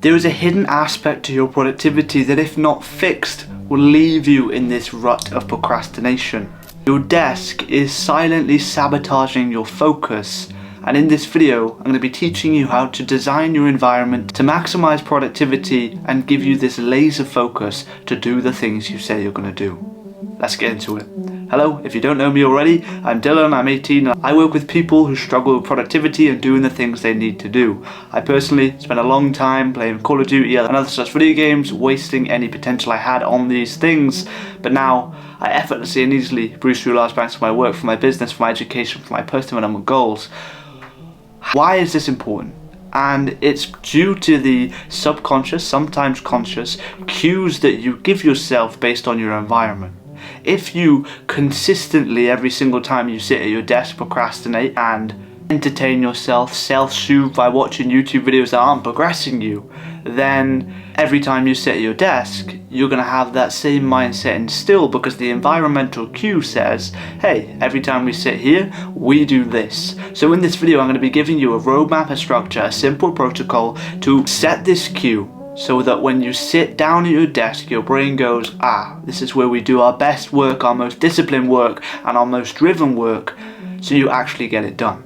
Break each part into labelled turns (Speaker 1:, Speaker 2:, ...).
Speaker 1: There is a hidden aspect to your productivity that, if not fixed, will leave you in this rut of procrastination. Your desk is silently sabotaging your focus, and in this video I'm going to be teaching you how to design your environment to maximize productivity and give you this laser focus to do the things you say you're going to do. Let's get into it. Hello, if you don't know me already, I'm Dylan, I'm 18, and I work with people who struggle with productivity and doing the things they need to do. I personally spent a long time playing Call of Duty and other such video games, wasting any potential I had on these things, but now I effortlessly and easily breeze through large banks of my work, for my business, for my education, for my personal development goals. Why is this important? And it's due to the subconscious, sometimes conscious, cues that you give yourself based on your environment. If you consistently, every single time you sit at your desk, procrastinate and entertain yourself, self-soothe by watching YouTube videos that aren't progressing you, then every time you sit at your desk, you're going to have that same mindset instilled, because the environmental cue says, hey, every time we sit here, we do this. So in this video, I'm going to be giving you a roadmap, a structure, a simple protocol to set this cue, so that when you sit down at your desk, your brain goes, this is where we do our best work, our most disciplined work, and our most driven work, so you actually get it done.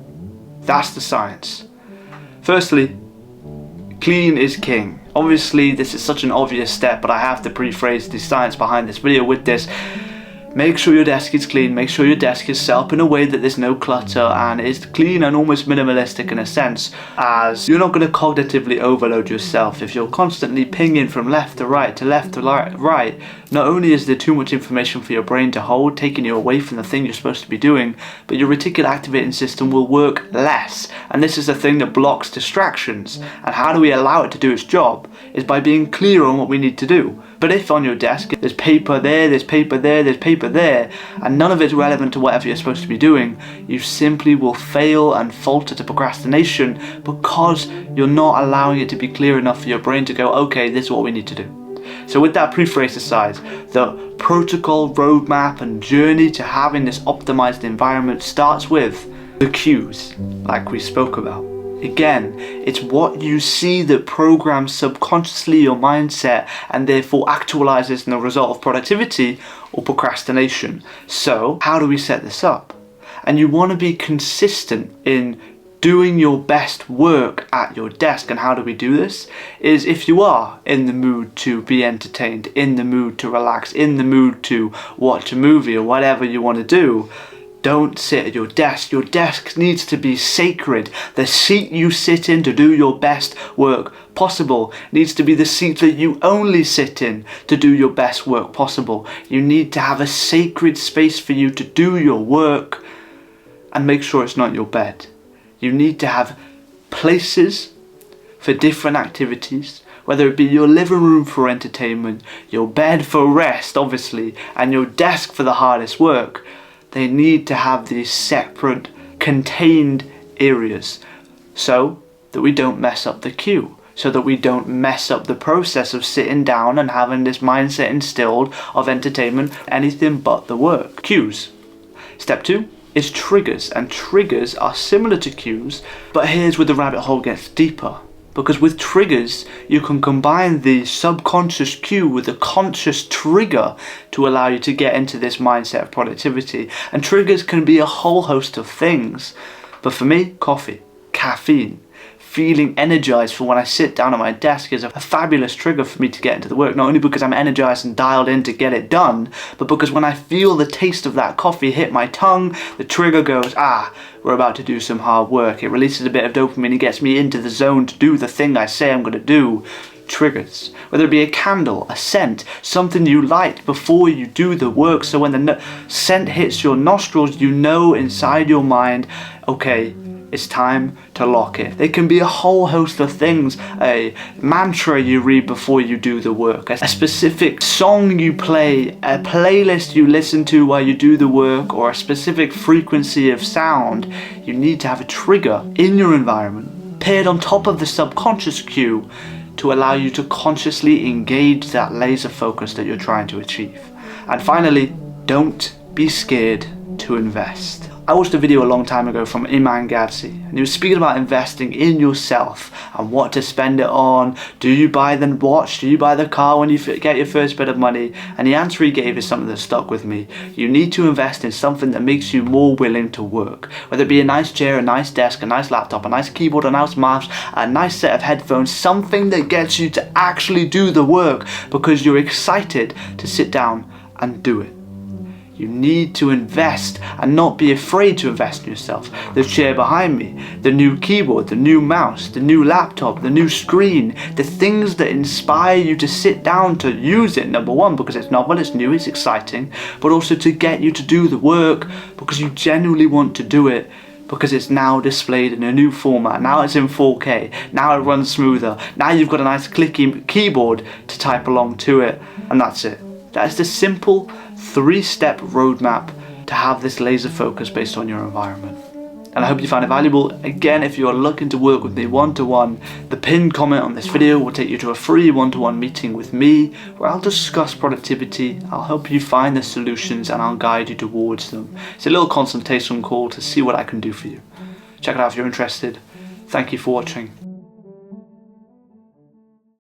Speaker 1: That's the science. Firstly, clean is king. Obviously, this is such an obvious step, but I have to rephrase the science behind this video with this. Make sure your desk is clean, make sure your desk is set up in a way that there's no clutter and is clean and almost minimalistic in a sense, as you're not going to cognitively overload yourself. If you're constantly pinging from left to right to left to right, not only is there too much information for your brain to hold, taking you away from the thing you're supposed to be doing, but your reticular activating system will work less. And this is the thing that blocks distractions. And how do we allow it to do its job? Is by being clear on what we need to do. But if on your desk there's paper there, there's paper there, there's paper there, and none of it's relevant to whatever you're supposed to be doing, you simply will fail and falter to procrastination, because you're not allowing it to be clear enough for your brain to go, okay, this is what we need to do. So with that preface aside, the protocol, roadmap, and journey to having this optimized environment starts with the cues, like we spoke about. Again, it's what you see that programs subconsciously your mindset and therefore actualizes in the result of productivity or procrastination. So how do we set this up? And you want to be consistent in doing your best work at your desk. And how do we do this? Is if you are in the mood to be entertained, in the mood to relax, in the mood to watch a movie or whatever you want to do, don't sit at your desk. Your desk needs to be sacred. The seat you sit in to do your best work possible needs to be the seat that you only sit in to do your best work possible. You need to have a sacred space for you to do your work, and make sure it's not your bed. You need to have places for different activities, whether it be your living room for entertainment, your bed for rest, obviously, and your desk for the hardest work. They need to have these separate, contained areas, so that we don't mess up the cue, so that we don't mess up the process of sitting down and having this mindset instilled of entertainment, anything but the work. Cues. Step 2 is triggers, and triggers are similar to cues, but here's where the rabbit hole gets deeper. Because with triggers, you can combine the subconscious cue with the conscious trigger to allow you to get into this mindset of productivity. And triggers can be a whole host of things. But for me, coffee, caffeine, feeling energized for when I sit down at my desk is a fabulous trigger for me to get into the work. Not only because I'm energized and dialed in to get it done, but because when I feel the taste of that coffee hit my tongue, the trigger goes, we're about to do some hard work. It releases a bit of dopamine. It gets me into the zone to do the thing I say I'm going to do. Triggers. Whether it be a candle, a scent, something you light before you do the work, so when the scent hits your nostrils, you know inside your mind, okay, it's time to lock it. It can be a whole host of things. A mantra you read before you do the work, a specific song you play, a playlist you listen to while you do the work, or a specific frequency of sound. You need to have a trigger in your environment paired on top of the subconscious cue to allow you to consciously engage that laser focus that you're trying to achieve. And finally, don't be scared to invest. I watched a video a long time ago from Iman Gadzhi, and he was speaking about investing in yourself and what to spend it on. Do you buy the watch? Do you buy the car when you get your first bit of money? And the answer he gave is something that stuck with me. You need to invest in something that makes you more willing to work. Whether it be a nice chair, a nice desk, a nice laptop, a nice keyboard, a nice mouse, a nice set of headphones, something that gets you to actually do the work because you're excited to sit down and do it. You need to invest and not be afraid to invest in yourself. The chair behind me, the new keyboard, the new mouse, the new laptop, the new screen, the things that inspire you to sit down to use it, number one, because it's novel, it's new, it's exciting, but also to get you to do the work because you genuinely want to do it, because it's now displayed in a new format. Now it's in 4K, now it runs smoother, now you've got a nice clicky keyboard to type along to it, and that's it. That is the simple 3-step roadmap to have this laser focus based on your environment. And I hope you found it valuable. Again, if you're looking to work with me one-to-one, the pinned comment on this video will take you to a free one-to-one meeting with me where I'll discuss productivity, I'll help you find the solutions, and I'll guide you towards them. It's a little consultation call to see what I can do for you. Check it out if you're interested. Thank you for watching.